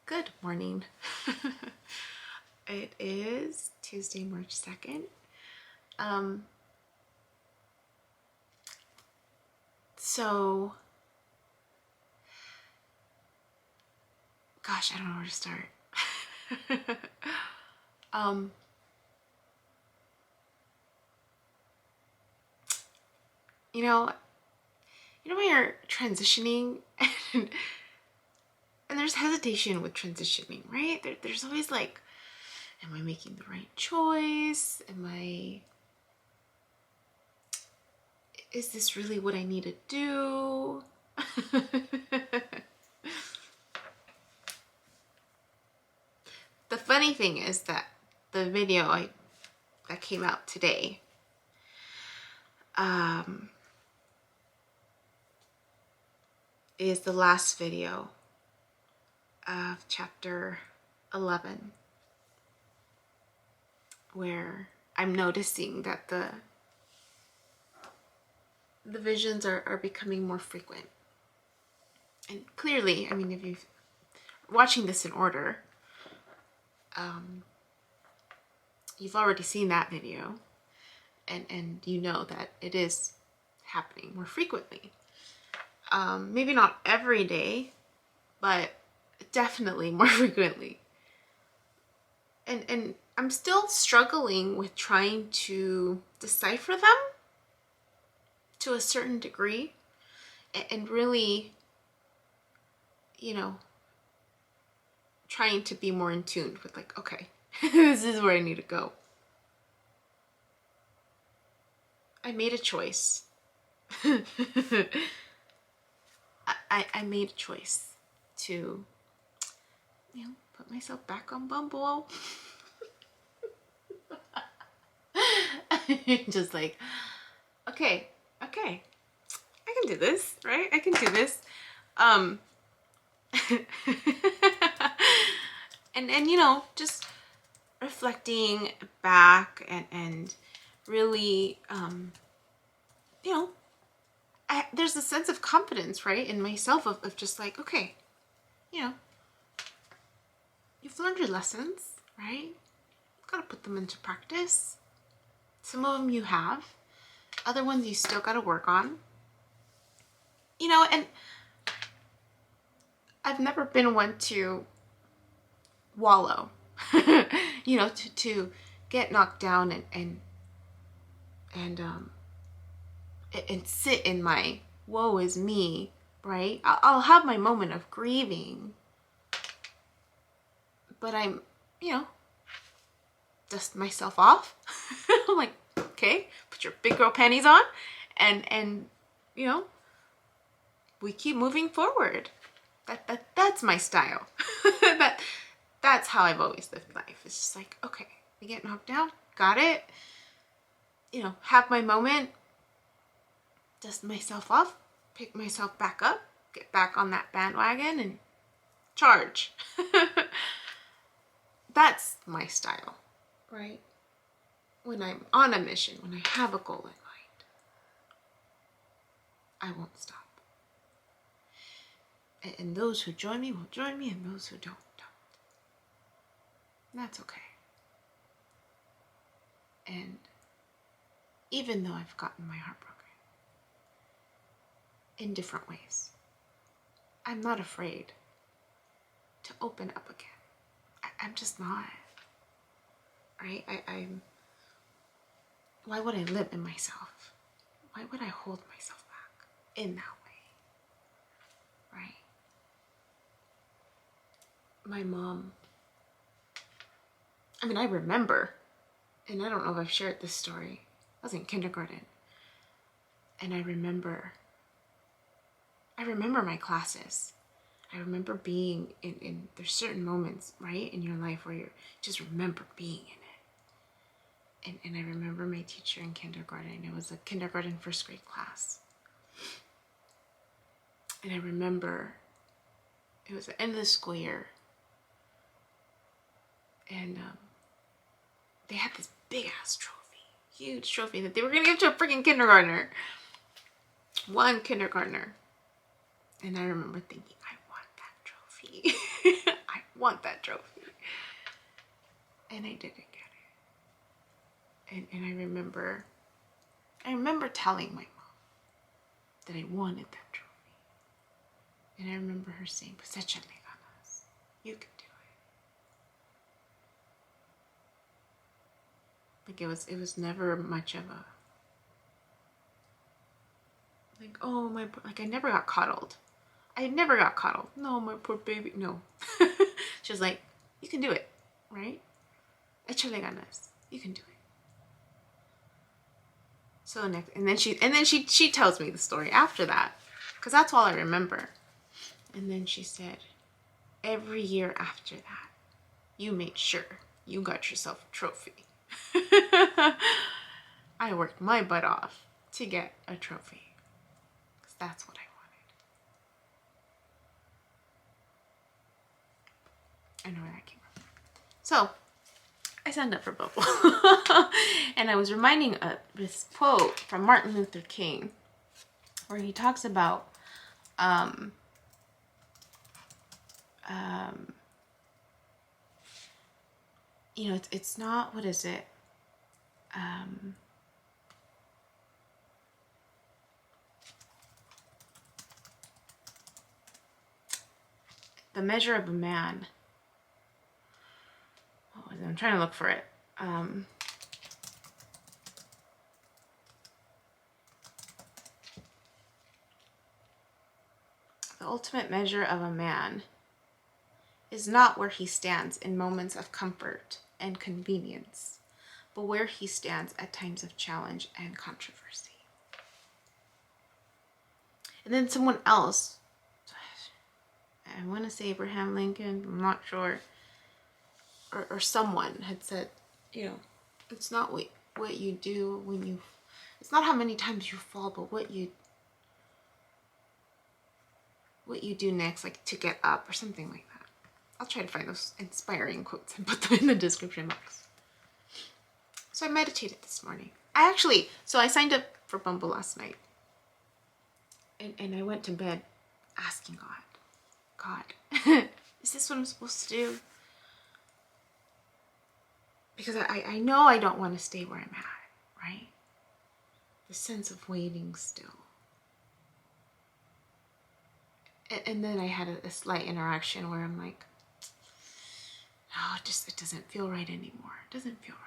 Good morning. It is Tuesday, March 2nd. So, gosh, I don't know where to start. um, you know when you're transitioning and, there's hesitation with transitioning, right? There's always like, am I making the right choice? Is this really what I need to do? The funny thing is that the video that came out today, is the last video of chapter 11, where I'm noticing that the visions are becoming more frequent. And clearly, I mean, if you're watching this in order, you've already seen that video, and you know that it is happening more frequently. Maybe not every day, but definitely more frequently. And I'm still struggling with trying to decipher them to a certain degree, and really, trying to be more in tune with, like, okay, this is where I need to go. I made a choice. I made a choice to, put myself back on Bumble. Just like, okay, I can do this, right? I can do this. And just reflecting back and really, there's a sense of confidence, right, in myself of just like, okay, you've learned your lessons, right? You've got to put them into practice. Some of them you have, other ones you still got to work on. And I've never been one to wallow, to get knocked down and sit in my woe is me, right? I'll have my moment of grieving, but I'm, dust myself off. I'm like, okay, put your big girl panties on, and we keep moving forward. That's my style. That's how I've always lived life. It's just like, okay, I get knocked down, got it. Have my moment, dust myself off, pick myself back up, get back on that bandwagon, and charge. That's my style, right? When I'm on a mission, when I have a goal in mind, I won't stop. And those who join me will join me, and those who don't. And that's okay. And even though I've gotten my heart broken in different ways, I'm not afraid to open up again. I'm just not. Right? I'm. Why would I live in myself? Why would I hold myself back in that way? Right? My mom, I remember, and I don't know if I've shared this story. I was in kindergarten, and I remember my classes. I remember being in there's certain moments, right, in your life where you just remember being in it. And I remember my teacher in kindergarten. It was a kindergarten first grade class. And I remember it was the end of the school year. And they had this big ass trophy, huge trophy that they were gonna give to a freaking kindergartner. One kindergartner. And I remember thinking, I want that trophy. I want that trophy. And I didn't get it. And I remember telling my mom that I wanted that trophy. And I remember her saying, pues échale ganas. You can do it. Like it was never much of a, like, oh my, like I never got coddled. I never got coddled. No, my poor baby. No. She was like, you can do it, right? Échale ganas. You can do it. So next, and then she tells me the story after that, because that's all I remember. And then she said, every year after that, you made sure you got yourself a trophy. I worked my butt off to get a trophy, because that's what I wanted. I know where that came from. So I signed up for Bubble. And I was reminding this quote from Martin Luther King, where he talks about you know, it's not, what is it? The measure of a man. Oh, I'm trying to look for it. The ultimate measure of a man is not where he stands in moments of comfort and convenience, but where he stands at times of challenge and controversy. And then someone else, I want to say Abraham Lincoln, I'm not sure, or someone had said, you know, it's not what you do when you, it's not how many times you fall, but what you do next, like to get up or something like that. I'll try to find those inspiring quotes and put them in the description box. So I meditated this morning. I signed up for Bumble last night. And I went to bed asking God, is this what I'm supposed to do? Because I know I don't want to stay where I'm at, right? The sense of waiting still. And then I had a slight interaction where I'm like, no, it doesn't feel right anymore. It doesn't feel right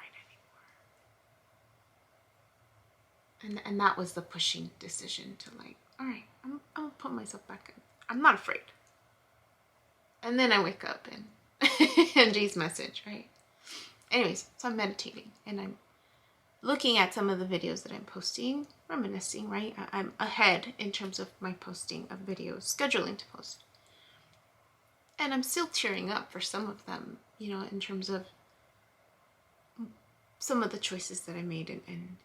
anymore. And that was the pushing decision to like, all right, I'm gonna put myself back in. I'm not afraid. And then I wake up and G's message, right? Anyways, so I'm meditating and I'm looking at some of the videos that I'm posting, reminiscing, right? I'm ahead in terms of my posting of videos, scheduling to post. And I'm still tearing up for some of them, you know, in terms of some of the choices that I made and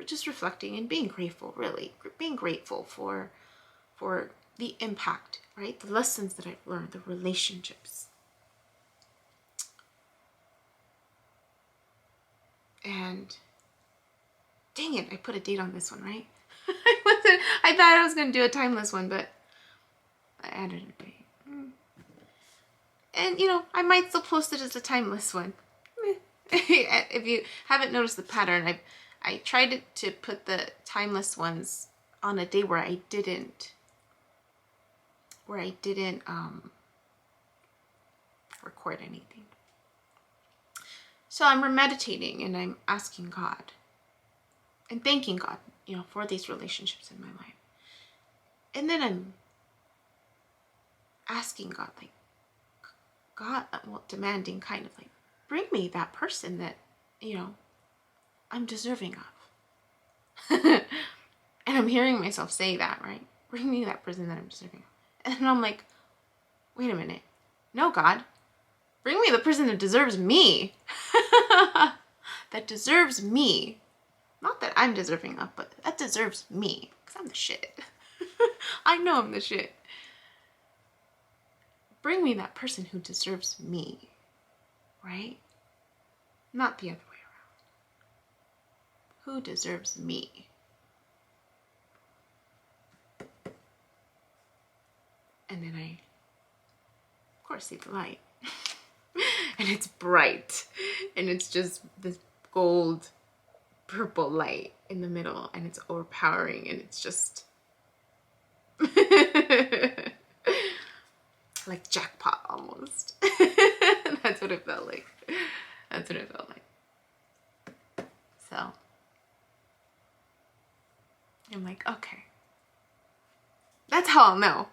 just reflecting and being grateful, really. Being grateful for the impact, right? The lessons that I've learned, the relationships. And dang it, I put a date on this one, right? I thought I was going to do a timeless one, but I added a date. And, you know, I might still post it as a timeless one. If you haven't noticed the pattern, I tried to put the timeless ones on a day where I didn't record anything. So I'm meditating and I'm asking God and thanking God, you know, for these relationships in my life. And then I'm asking God, like, God, well, demanding kind of like, bring me that person that, you know, I'm deserving of. And I'm hearing myself say that, right? Bring me that person that I'm deserving of. And I'm like, wait a minute. No, God. Bring me the person that deserves me. That deserves me. Not that I'm deserving of, but that deserves me. Because I'm the shit. I know I'm the shit. Bring me that person who deserves me. Right? Not the other way around. Who deserves me? And then I, of course, see the light. and it's bright, and it's just this gold purple light in the middle, and it's overpowering, and it's just like jackpot almost. That's what it felt like. That's what it felt like. So I'm like, okay, that's how I'll know.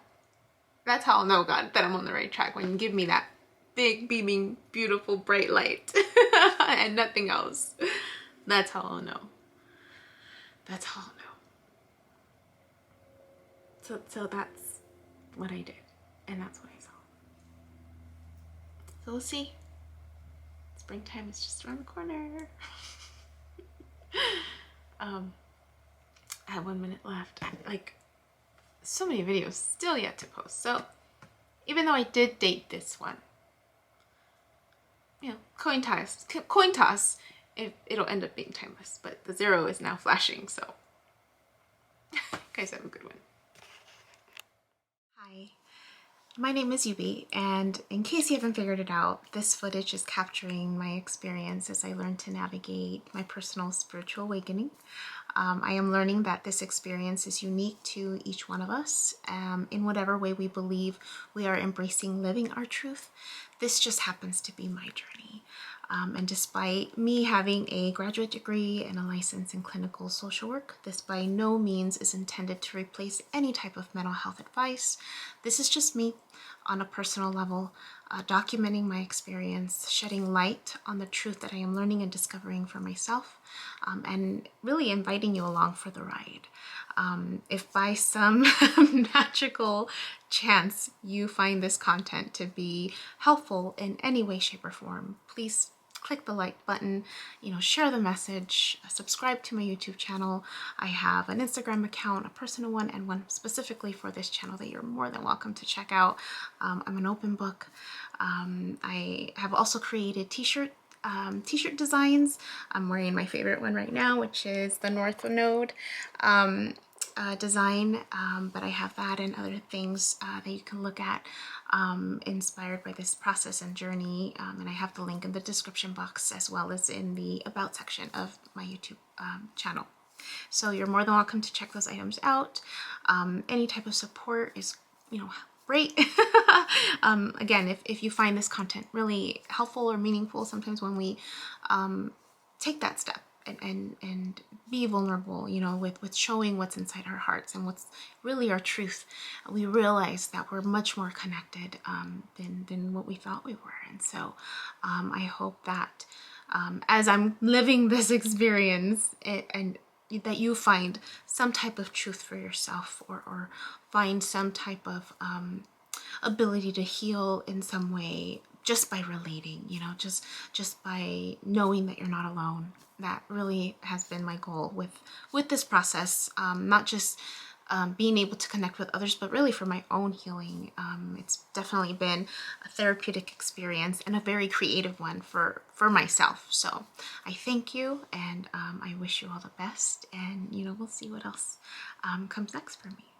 That's how I'll know, God, that I'm on the right track, when you give me that big, beaming, beautiful, bright light and nothing else. That's how I'll know. That's how I'll know. So that's what I did, and that's what I saw. So we'll see. Springtime is just around the corner. I have 1 minute left. Like, so many videos still yet to post. So even though I did date this one, you know, coin toss, it'll end up being timeless. But the 0 is now flashing, so guys, have a good one. Hi. My name is Yubi, and in case you haven't figured it out, this footage is capturing my experience as I learn to navigate my personal spiritual awakening. I am learning that this experience is unique to each one of us, in whatever way we believe we are embracing living our truth. This just happens to be my journey. And despite me having a graduate degree and a license in clinical social work, this by no means is intended to replace any type of mental health advice. This is just me on a personal level, documenting my experience, shedding light on the truth that I am learning and discovering for myself, and really inviting you along for the ride. If by some magical chance you find this content to be helpful in any way, shape, or form, please click the like button, share the message, subscribe to my YouTube channel. I have an Instagram account, a personal one, and one specifically for this channel that you're more than welcome to check out. I'm an open book. I have also created t-shirt designs. I'm wearing my favorite one right now, which is the North Node design, but I have that and other things that you can look at inspired by this process and journey, and I have the link in the description box as well as in the about section of my YouTube channel. So you're more than welcome to check those items out. Any type of support is great. Again, if you find this content really helpful or meaningful, sometimes when we take that step and be vulnerable, with showing what's inside our hearts and what's really our truth, we realize that we're much more connected than what we thought we were. And so I hope that as I'm living this experience, and that you find some type of truth for yourself, or find some type of ability to heal in some way just by relating, just by knowing that you're not alone. That really has been my goal with this process, not just being able to connect with others, but really for my own healing. It's definitely been a therapeutic experience and a very creative one for myself. So I thank you, and I wish you all the best, and we'll see what else comes next for me.